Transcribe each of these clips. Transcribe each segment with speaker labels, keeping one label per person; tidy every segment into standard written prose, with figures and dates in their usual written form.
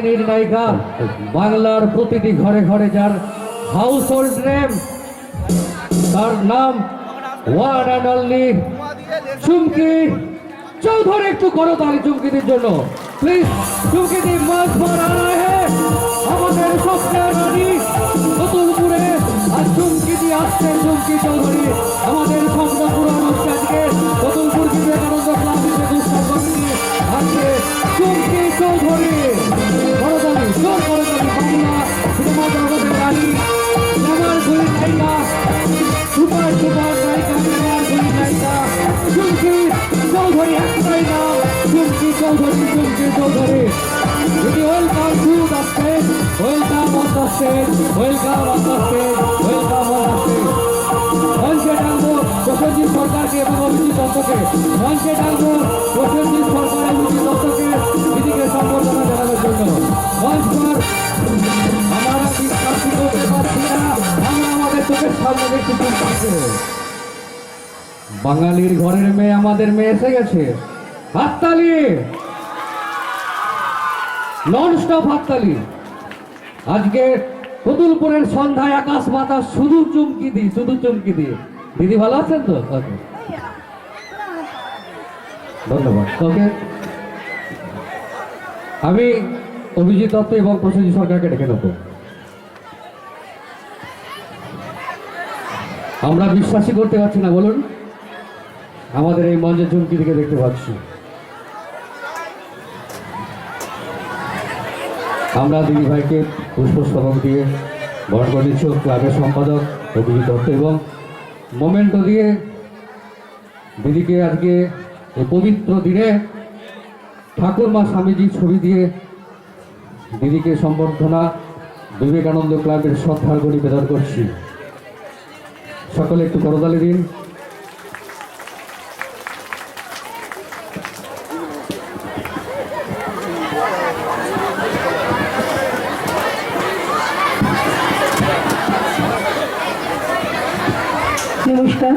Speaker 1: নির্ণায়িকা, বাংলার প্রতিটি ঘরে ঘরে যার হাউস হোল্ড নেম, তার নাম ওয়ান অ্যান্ড অনলি চুমকি চৌধুরী। একটু করো তাহলে চুমকিদের জন্য প্লিজ। চুমকিদি মাছ মারা আমাদের স্বপ্নের রানী নতুনপুরে, আর চুমকিদি আসছেন চুমকি চৌধুরী আমাদের স্বপ্নপুর অনুষ্ঠানকে নতুনপুর বিবেকানন্দ ক্লাব অনুষ্ঠান কমিটি আছে চুমকি চৌধুরী। করতালি জোর করতালি। বাংলা সিনেমা জগতের রানী, আমার দুই নায়িকা, সুপার সুপার নায়িকা, আমার দুই নায়িকা চুমকি চৌধুরী। একটাই নাম Chumki Chowdhury, Chumki Chowdhury. Welcome to the stage, welcome on the stage, welcome on the stage, welcome on the stage. মঞ্চে ডাকবো প্রসেনজিৎ সরকারকে এবং অভিজিৎ দত্তকে। মঞ্চে ডাকবো প্রসেনজিৎ সরকার এবং অভিজিৎ দত্তকে দিদিকে সম্বর্ধনা জানানোর জন্য। মঞ্চ পর আমরা বিশ্বাস করতে পারছি না, আমরা আমাদের চোখের সামনে দেখতে পাচ্ছি। বাঙালির ঘরের মেয়ে, আমাদের মেয়ে এসে গেছে। হাততালি, নন স্টপ হাততালি। আজকে কতুলপুরের সন্ধ্যায় আকাশ বাতাস শুধু চুমকি দি, শুধু চুমকি দি। দিদি ভালো আছেন তো? ধন্যবাদ। ওকে, আমি অভিজিৎ দত্ত এবং প্রসেনজিৎ সরকারকে ডেকে নেব। আমরা বিশ্বাসই করতে পারছি না, বলুন, আমাদের এই মঞ্চে চুমকি দিকে দেখতে পাচ্ছি। আমরা দিদি ভাইকে পুষ্পস্তবক দিয়ে বরণ করে দিচ্ছি। ক্লাবের সম্পাদক অভিজিৎ দত্ত এবং মোমেন্টো দিয়ে দিদিকে আজকে এই পবিত্র দিনে ঠাকুরমা স্বামীজির ছবি দিয়ে দিদিকে সম্বর্ধনা বিবেকানন্দ ক্লাবের শ্রদ্ধার গড়ি প্রদান করছি। সকলে একটু করতালি দিন।
Speaker 2: নমস্কার।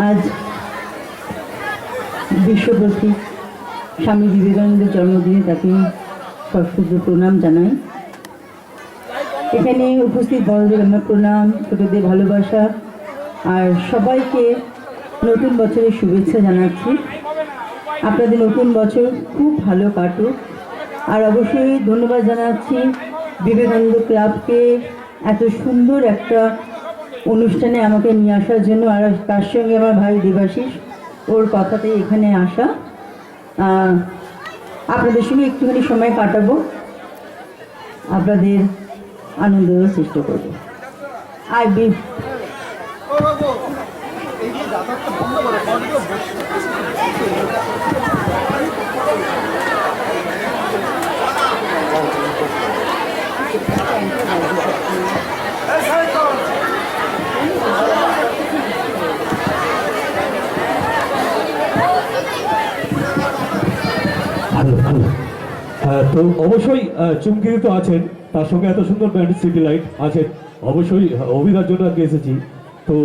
Speaker 2: আজ বিশ্বপ্রসিদ্ধ স্বামী বিবেকানন্দের জন্মদিনে তাকে সশ্রদ্ধ প্রণাম জানাই। এখানে উপস্থিত বড়দের আমার প্রণাম, ছোটদের ভালোবাসা, আর সবাইকে নতুন বছরের শুভেচ্ছা জানাচ্ছি। আপনাদের নতুন বছর খুব ভালো কাটুক। আর অবশ্যই ধন্যবাদ জানাচ্ছি বিবেকানন্দ ক্লাবকে এত সুন্দর একটা অনুষ্ঠানে আমাকে নিয়ে আসার জন্য, আর তার সঙ্গে আমার ভাই দেবাশিস, ওর কথাতেই এখানে আসা। আপনাদের সঙ্গে একটুখানি সময় কাটাবো, আপনাদের আনন্দ সৃষ্টি করবো। আর
Speaker 3: তো অবশ্যই চুমকিদি তো আছেন, তার সঙ্গে এত সুন্দর ব্যান্ড সিটি লাইট আছেন। অবশ্যই অভিধার জন্য আজকে এসেছি। তো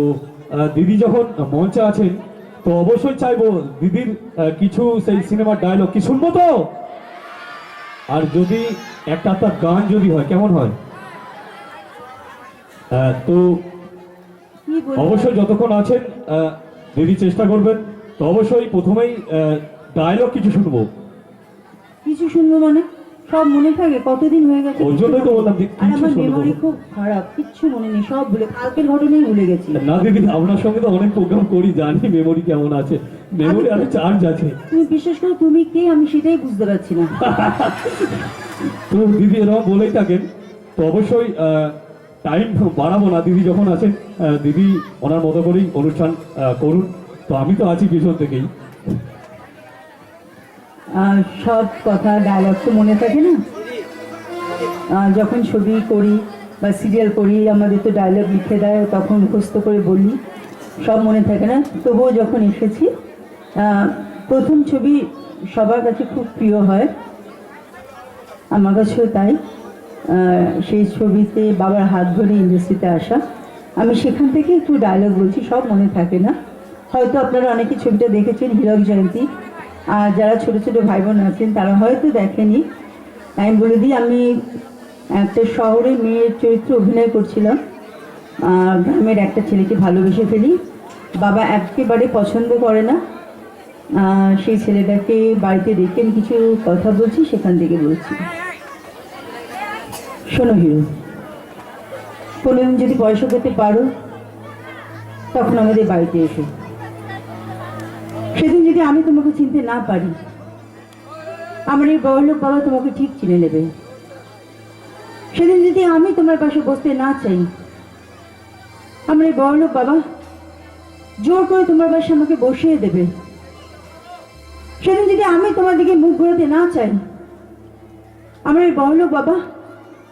Speaker 3: দিদি যখন মঞ্চে আছেন, তো অবশ্যই চাইবো দিদির কিছু সেই সিনেমার ডায়লগ কি শুনবো তো। আর যদি একটা তার গান যদি হয় কেমন হয়? তো অবশ্যই যতক্ষণ আছেন দিদি চেষ্টা করবেন। তো অবশ্যই প্রথমেই ডায়লগ কিছু শুনবো।
Speaker 2: কিছু শুনবো মানে সব মনে থাকে? কতদিন হয়ে গেছে,
Speaker 3: ওই জন্যই তো বললাম যে
Speaker 2: আর আমার মেমোরি খুব খারাপ, কিচ্ছু মনে নেই, সব ভুলে, কালকের ঘটনাই ভুলে গেছি।
Speaker 3: না দিদি, আপনার সঙ্গে তো অনেক প্রোগ্রাম করি, জানি মেমোরি কেমন আছে। মেমোরি আমি চার্জ আছে।
Speaker 2: তুমি বিশেষ করে তুমি কে আমি সেটাই বুঝতে পারছি না।
Speaker 3: তো দিদি এরকম বলেই থাকেন। তো অবশ্যই টাইম বাড়াবো না, দিদি যখন আছেন দিদি ওনার মতো করেই অনুষ্ঠান করুন। তো আমি তো আছি পিছন থেকেই।
Speaker 2: সব কথা ডায়লগ তো মনে থাকে না। যখন ছবি করি বা সিরিয়াল করি আমাদের তো ডায়লগ লিখে দেয়, তখন মুখস্থ করে বলি, সব মনে থাকে না। তবুও যখন এসেছি, প্রথম ছবি সবার কাছে খুব প্রিয় হয়, আমার কাছেও তাই। সেই ছবিতে বাবার হাত ধরে ইন্ডাস্ট্রিতে আসা, আমি সেখান থেকে একটু ডায়লগ বলছি, সব মনে থাকে না। হয়তো আপনারা অনেকে ছবিটা দেখেছেন, হীরক জয়ন্তী, আর যারা ছোট ছোট ভাই বোন আছেন তারা হয়তো দেখেনি, আমি বলে দিই, আমি একটা শহরে মেয়ের চরিত্র অভিনয় করছিলাম। গ্রামের একটা ছেলেকে ভালোবেসে ফেলি, বাবা একেবারে পছন্দ করে না। সেই ছেলেটাকে বাড়িতে রেখে আমি কিছু কথা বলছি, সেখান থেকে বলছি। শোনো হিরো, কোনোদিন যদি পয়সা করতে পারো তখন আমাদের বাড়িতে এসো। সেদিন যদি আমি তোমাকে চিনতে না পারি, আমার এই বড়লোক বাবা তোমাকে ঠিক চিনে নেবে। সেদিন যদি আমি তোমার পাশে বসতে না চাই, আমার এই বড়লোক বাবা জোর করে তোমার পাশে আমাকে বসিয়ে দেবে। সেদিন যদি আমি তোমার দিকে মুখ ঘোরাতে না চাই, আমার এই বড়লোক বাবা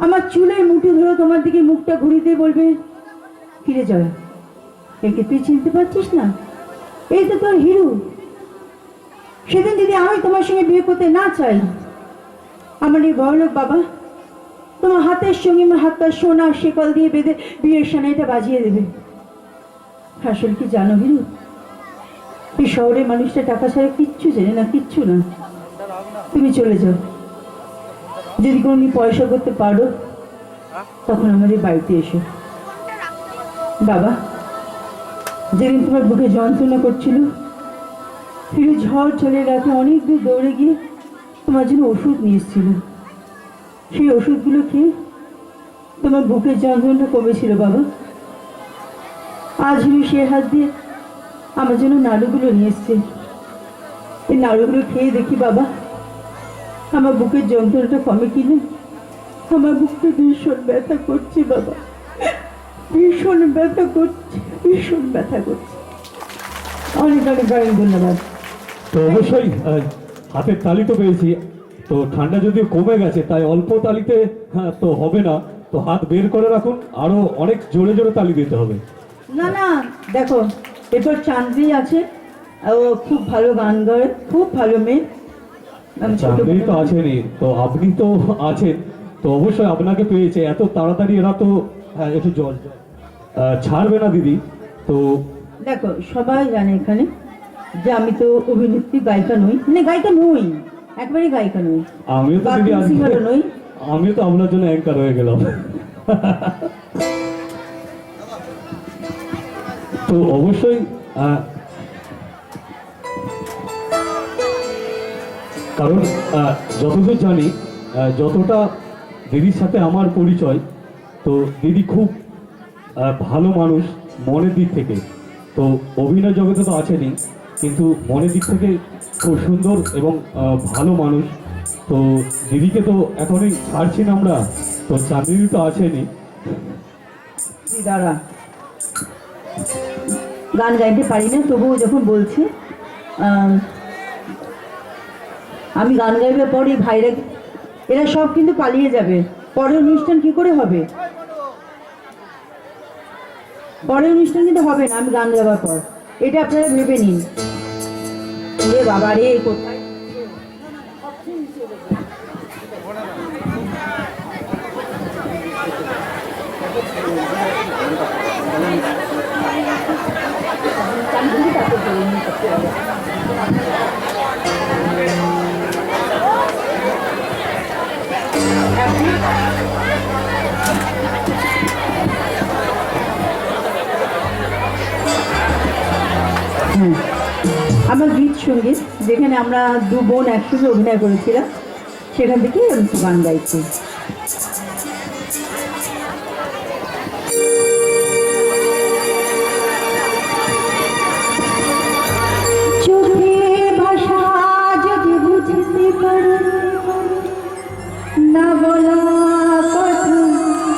Speaker 2: আমার চুলের মুঠি ধরে তোমার দিকে মুখটা ঘুরিয়ে দিয়ে বলবে, ফিরে যাও, একে তুই চিনতে পারছিস না, এই তো তোর হিরো। সেদিন যদি আমি তোমার সঙ্গে বিয়ে করতে না চাই, আমার এই বড়লোক বাবা তোমার হাতের সঙ্গে আমার হাতটা সোনা শেকল দিয়ে বেঁধে বিয়ের সানাইটা বাজিয়ে দেবে। আসলে কি জানো হিরু, এই শহরের মানুষটা টাকা ছাড়া কিচ্ছু জানে না, কিচ্ছু না। তুমি চলে যাও, যদি কোনোদিন পয়সা করতে পারো তখন আমাদের বাড়িতে এসো। বাবা, যেদিন তোমার বুকে যন্ত্রণা করছিল, ফিরে ঝড় চলে রাতে অনেক দূর দৌড়ে গিয়ে তোমার জন্য ওষুধ নিয়ে এসেছিল। সেই ওষুধগুলো খেয়ে তোমার বুকের যন্ত্রণাটা কমেছিল বাবা। আজ আমি সে হাত দিয়ে আমার জন্য নাড়ুগুলো নিয়ে এসছে। এই নাড়ুগুলো খেয়ে দেখি বাবা, আমার বুকের যন্ত্রণাটা কমে কিনা। আমার বুকটা ভীষণ ব্যথা করছে বাবা, ভীষণ ব্যথা করছে, ভীষণ ব্যথা করছে। অনেক অনেক অনেক ধন্যবাদ।
Speaker 3: তো অবশ্যই হাতের তালি তো পেয়েছি, তো ঠান্ডা যদিও কমে গেছে, তাই অল্প তালিতে তো হবে না, তো হাত বের করে রাখুন, আরো অনেক জোরে জোরে তালি দিতে হবে।
Speaker 2: না না, দেখো এরপর চাঁদনি আছে, ও খুব ভালো গান গায়, খুব ভালো মেয়ে।
Speaker 3: চাঁদনি তো আছেনই, তো আপনি তো আছেন, তো অবশ্যই আপনাকে পেয়েছে। এত তাড়াতাড়ি এরা তো একটু জল ছাড়বে না দিদি। তো
Speaker 2: দেখো সবাই জানে এখানে যে আমি তো অভিনেত্রী, গায়িকা নই, মানে গায়িকা নই, একবারে গায়িকা নই।
Speaker 3: আমিও তো দিদি
Speaker 2: সিঙ্গারও নই।
Speaker 3: আমিও তো আপনার জন্য অ্যাঙ্কার হয়ে গেলাম। তো অবশ্যই কারণ যতদূর জানি, যতটা দিদির সাথে আমার পরিচয়, তো দিদি খুব ভালো মানুষ মনের দিক থেকে। তো অভিনয় জগতে তো আছেনই, কিন্তু মনের দিক থেকে খুব সুন্দর এবং ভালো মানুষ। তো দিদিকে তো এখনই ছাড়ছি না আমরা, তো চাঁদনি তো আছেনই।
Speaker 2: দাঁড়া, গান গাইতে পারি না, তবুও যখন বলছি আমি গান গাইবার পরে ভাইরা এরা সব কিন্তু পালিয়ে যাবে। পরের অনুষ্ঠান কি করে হবে? পরের অনুষ্ঠান কিন্তু হবে না আমি গান গাওয়ার পর, এটা আপনারা ভেবে নিন। রে বাবা রে, কোথায় আমার গীত সঙ্গীত, যেখানে আমরা দু বোন একসঙ্গে অভিনয় করেছিলাম, সেখান থেকে আমি গান গাইছি। চোখের ভাষা যদি বুঝতে পারো, না বলা কথা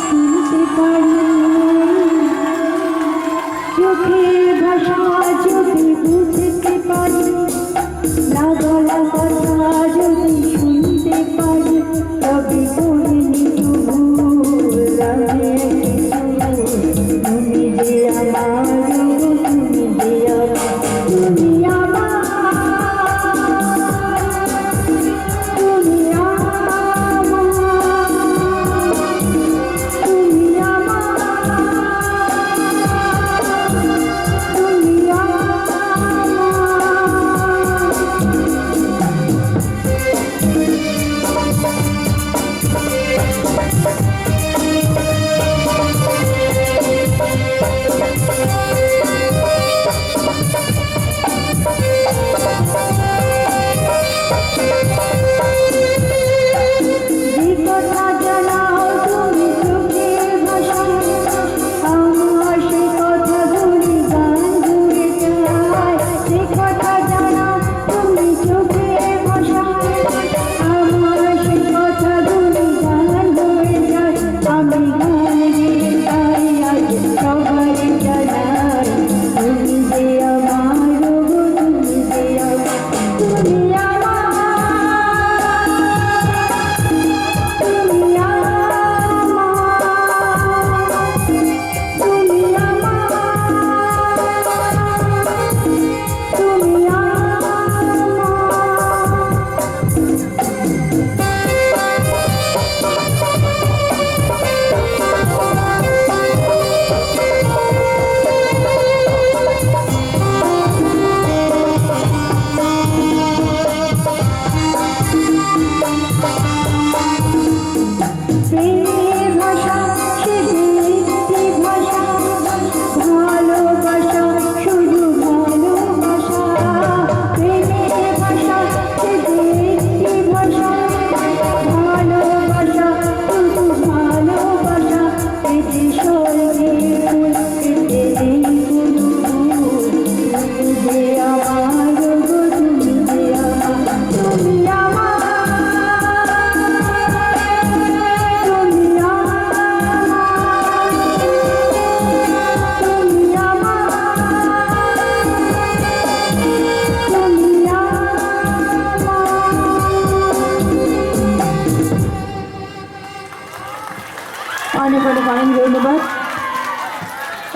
Speaker 2: শুনতে পারো, চোখের ভাষা যদি বুঝতে পারি, না বলা কথা যদি শুনতে পারি, তবে করে নিতু অনেক অনেক অনেক ধন্যবাদ।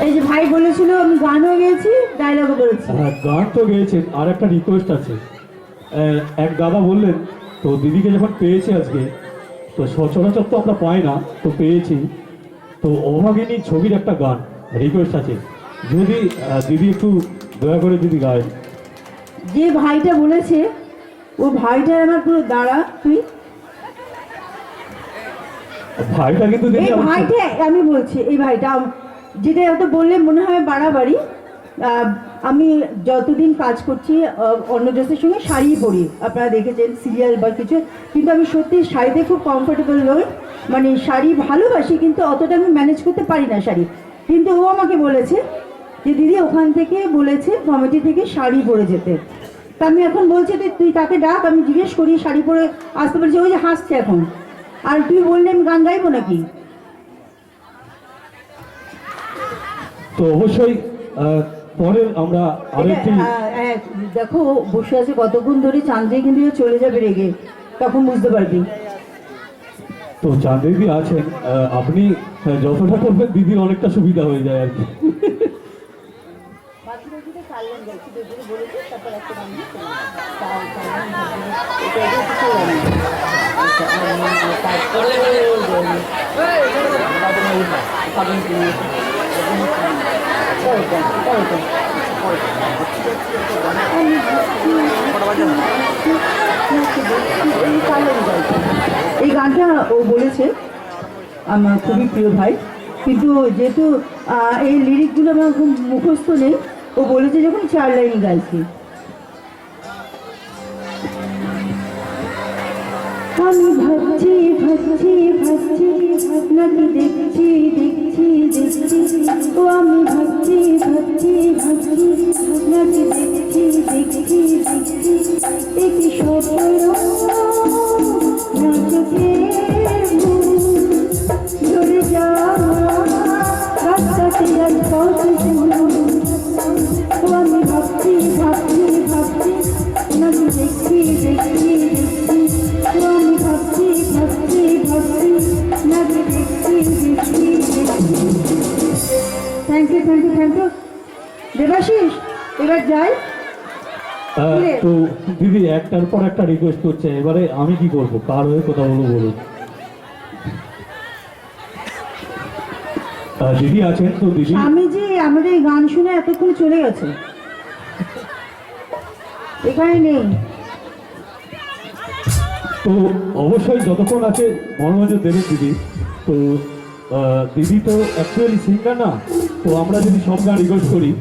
Speaker 2: এই যে ভাই বলেছিল আমি গানও গেয়েছি, ডায়লগও বলেছি।
Speaker 3: হ্যাঁ, গান তো গেয়েছেন, আর একটা রিকোয়েস্ট আছে। এক দাদা বললেন, তো দিদিকে যখন পেয়েছি আজকে, তো সচরাচর তো আমরা পাই না, তো পেয়েছি, তো অভাগিনী ছবির একটা গান রিকোয়েস্ট আছে, যদি দিদি একটু দয়া করে দিদি গায়।
Speaker 2: যে ভাইটা বলেছে ও ভাইটা আমার পুরো দাঁড়া তুই।
Speaker 3: ভাইটা কিন্তু দিদি
Speaker 2: এই
Speaker 3: আমার-
Speaker 2: ভাইটা আমি বলছি, এই ভাইটা যেটা এত বললে মনে হয় বাড়াবাড়ি। আমি যতদিন কাজ করছি অন্য ড্রেসের সঙ্গে শাড়ি পরি, আপনারা দেখেছেন সিরিয়াল বা কিছু, কিন্তু আমি সত্যি শাড়িতে খুব কমফোর্টেবল নই, মানে শাড়ি ভালোবাসি কিন্তু অতটা আমি ম্যানেজ করতে পারি না শাড়ি। কিন্তু ও আমাকে বলেছে যে দিদি ওখান থেকে বলেছে কমিটি থেকে শাড়ি পরে যেতে। তা আমি এখন বলছি তুই তাকে ডাক, আমি জিজ্ঞেস করি শাড়ি পরে আসতে পারছি। ওই যে হাসছে এখন। আর তুই বললে আমি গান গাইবো নাকি?
Speaker 3: তো অবশ্যই পরে আমরা আরেকটি
Speaker 2: দেখো বসে আছে কতক্ষণ ধরে, চাঁদে কিন্তু ও চলে যাবে রেগে, তখন বুঝতে পারবি।
Speaker 3: তো চাঁদ দিদি আছেন, আপনি যতটা করবেন দিদির অনেকটা সুবিধা হয়ে যায় আর কি।
Speaker 2: এই গানটা ও বলেছে আমার খুবই প্রিয় ভাই, কিন্তু যেহেতু এই লিরিকগুলো আমার খুব মুখস্থ নেই, ও বলেছে যখন 4 লাইন গাইছি। আমি ভাবছি ভাবছি ভাবছি নাকি দেখছি দেখছি দেখছি, ও আমি ভাবছি ভাবছি ভাবছি নাকি দেখছি দেখছি দেখছি, একই স্বপ্ন না চোখে ধরে যাওয়া রাস্তাতে আর পথ ভুলো, ও আমি ভাবছি ভাবছি ভাবছি নাকি দেখছি দেখছি দেখছি, ও আমি ভাবছি ভাবছি ভাবছি নাকি দেখছি দেখছি দেখছি। Thank you thank you thank you. Debashis এবার যাই।
Speaker 3: তো দিদি একটার পর একটা রিকোয়েস্ট করছে, এবারে আমি কি করব, কার হয়ে কথা বলবো বলুন। দিদি আছেন তো দিদি।
Speaker 2: আমি যে আমাদের এই গান শুনে এতক্ষণ চলে গেছে, এখানে নেই।
Speaker 3: তো অবশ্যই যতক্ষণ আছে মনোরঞ্জন দেবেন দিদি। তো দিদি তো অ্যাকচুয়ালি সিঙ্গার না, তো আমরা যদি সব গান রিকোয়েস্ট করি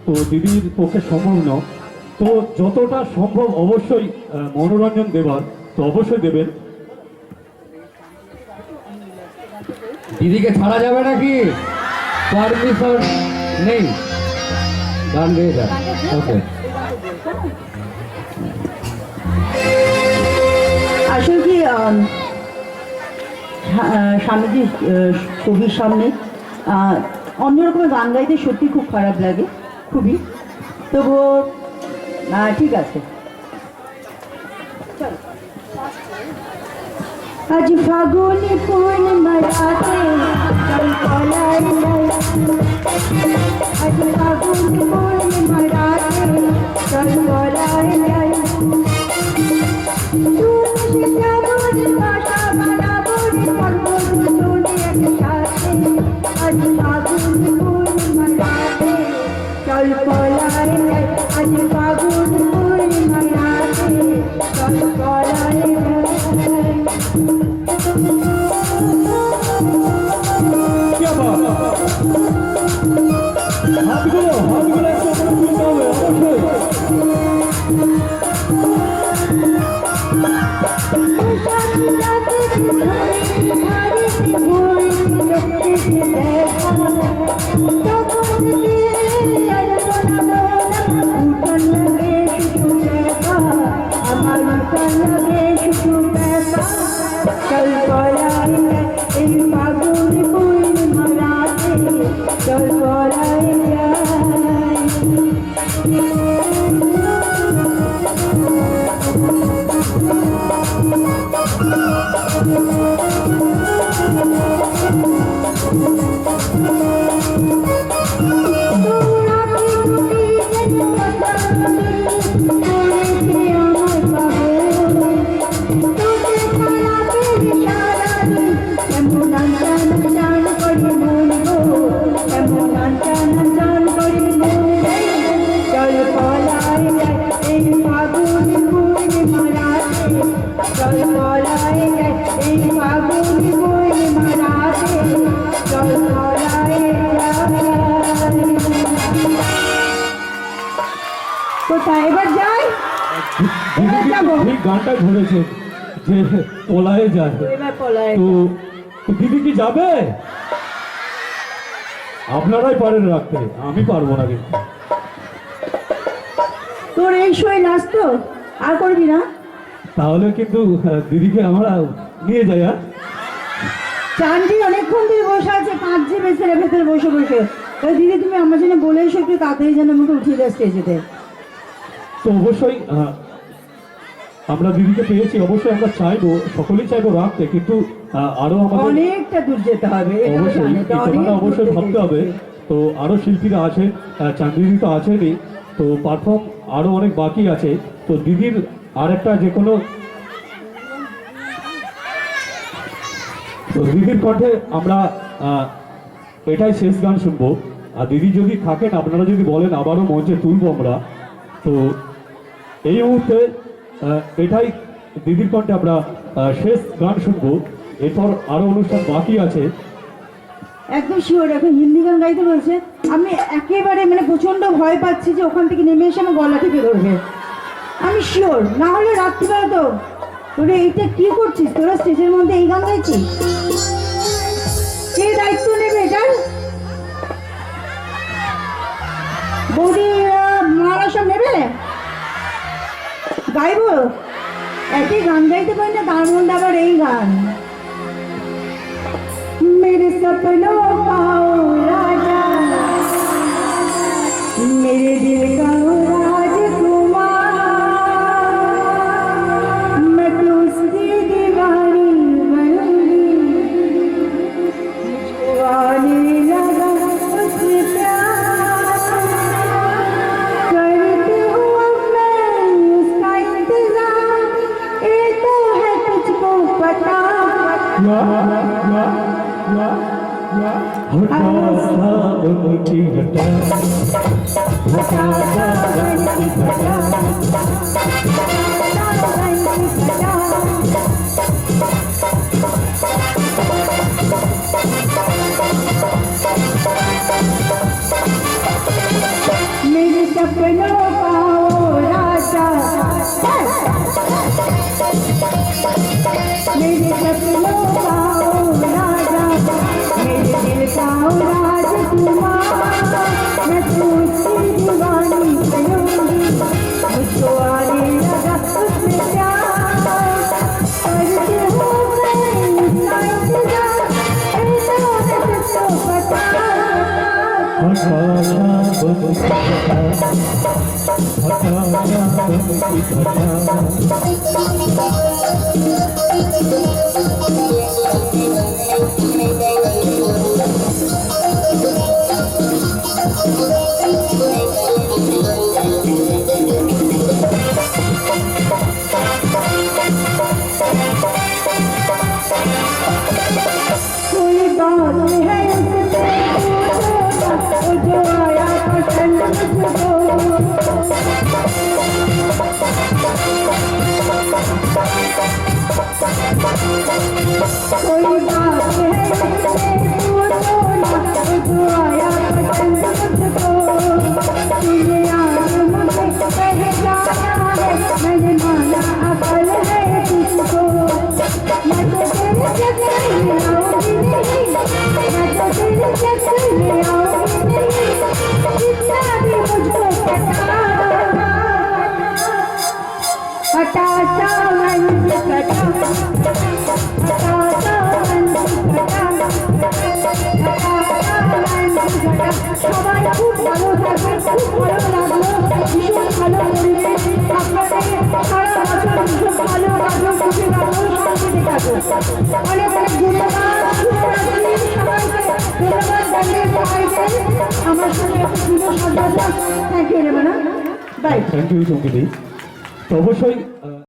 Speaker 3: তো দিদির পক্ষে সম্ভব নয়, তো যতটা সম্ভব অবশ্যই মনোরঞ্জন দেবার তো অবশ্যই দেবেন।
Speaker 1: দিদিকে ছাড়া যাবে নাকি? পারমিশন নেই, গান গেয়ে যান। ওকে,
Speaker 2: আসলে কি স্বামীজি ছবির সামনে অন্যরকমের গান গাইতে সত্যি খুব খারাপ লাগে, খুবই। তবুও ঠিক আছে। আজ ফাগুনি পূর্ণিমা রাতে চল পলাই লাই, আজ ফাগুনি পূর্ণিমা রাতে চল পলাই লাই, তুলসী শ্যামল ভাষা বানাবো রে পর্বত তুলে একসাথে, আজ ফাগুনি পূর্ণিমা রাতে চল পলাই লাই, আজ ফাগুনি পূর্ণিমা রাতে চল পলাই লাই।
Speaker 3: क्या बात, हाथগুলো একটু উপরে তুলতে হবে অবশ্যই।
Speaker 2: চল পলাই এই ফাগুন পূর্ণিমা রাতে চল পলাই পলায় যায় এই ফাগুন বই মারাতে চল পলায় যায়। কোথায় এবার যাই?
Speaker 3: দিদি কিন্তু ঠিক গানটা ধরেছে যে পলায়ে যায়।
Speaker 2: এবার পলায়
Speaker 3: তো তো দিদি কি যাবে? আপনারাই পারেন রাখতে, আমি পারবো না কিন্তু।
Speaker 2: তোর এই শোয় লাস্ট তো আর করবি না?
Speaker 3: তাহলে কিন্তু দিদিকে আমরা নিয়ে যাই। হ্যাঁ,
Speaker 2: চানজি অনেকক্ষণ ধরে বসে আছে, কাঁদছে বেচারে ভেতরে বসে বসে। তাই দিদি তুমি আমার জন্য বলে এসো একটু তাড়াতাড়ি যেন আমাকে উঠিয়ে দেয় স্টেজেতে।
Speaker 3: তো অবশ্যই আমরা দিদিকে পেয়েছি, অবশ্যই আমরা চাইবো, সকলেই চাইবো রাখতে, কিন্তু আরো আমাদের
Speaker 2: অনেকটা দূর যেতে হবে, এটাও
Speaker 3: অবশ্যই
Speaker 2: জানি,
Speaker 3: এই
Speaker 2: এটা অনেক
Speaker 3: কথাটা অবশ্যই
Speaker 2: দূর
Speaker 3: ভাবতে হবে।
Speaker 2: যেতে
Speaker 3: তো আরো শিল্পীরা আছেন, চাঁদিদি তো আছেনই, তো পারফর্ম আরো অনেক বাকি আছে। তো দিদির আরেকটা যে কোনো তো দিদির কণ্ঠে আমরা এটাই শেষ গান শুনবো। আর দিদি যদি থাকেন, আপনারা যদি বলেন আবারও মঞ্চে তুলবো আমরা, তো এই মুহূর্তে এটাই দিদির কণ্ঠে আমরা শেষ গান শুনবো। এরপর আরো অনুষ্ঠান বাকি আছে।
Speaker 2: একদম শিওর। এখন হিন্দি গান গাইতে বলছে, আমি একেবারে মানে প্রচন্ড ভয় পাচ্ছি যে ওখান থেকে নেমে এসে আমার গলা টিপে ধরবে। আমি শিওর, না হলে রাত্রিবেলা তো তোরা এইটা কি করছিস? তোরা স্টেজের মধ্যে এই গান গাইছিস? কে দায়িত্ব নেবে এটার? বৌদি মারা সব নেবে? গাইবো? একই গান গাইতে পারি না, তার মধ্যে আবার এই গান। मेरे सपनों का राजा, मेरे दिल का राजकुमार, मैं तो उसकी दीवानी बनूंगी, मुझको आने लगा उससे प्यार, करती हूँ अब मैं उसका इंतजार, ये तो है तुझको पता। मेरे सपनों का वो राजा, मेरे सपनों का वो राजा, मेरे दिल का वो राजकुमार, मैं तो उसकी दीवानी बनूंगी, मुझको आने लगा उससे प्यार, करती हूँ मैं उसका इंतजार, ऐसा है तुझको पता। कोई बात है उससे वो जो आया पसंद मुझको, कोई बात है उससे वो जो आया पसंद मुझको, तुझे आज मुझे पहचाना है, मैंने माना अकल है तुझको, मैं तो तेरे चक्कर में आऊंगी नहीं, मैं तो तेरे चक्कर में आऊंगी नहीं, जितना भी मुझको पता, हटा सावन से हटा, हटा सावन से हटा, हटा सावन से हटा। সবাই খুব ভালো থাকবে, খুব ভালো লাগলো, ভীষণ ভালো পরিবেশ, আপনাদের সারা বছর ভীষণ ভালো লাগলো, খুশি লাগলো, শান্তিতে থাকো। অনেক অনেক ধন্যবাদ, শুভরাত্রি সবাইকে, ধন্যবাদ ব্যান্ডের সবাইকে আমার সঙ্গে এত সুন্দর সাজানো। Thank you Rebana, bye.
Speaker 3: Thank you চমকিদি। তো অবশ্যই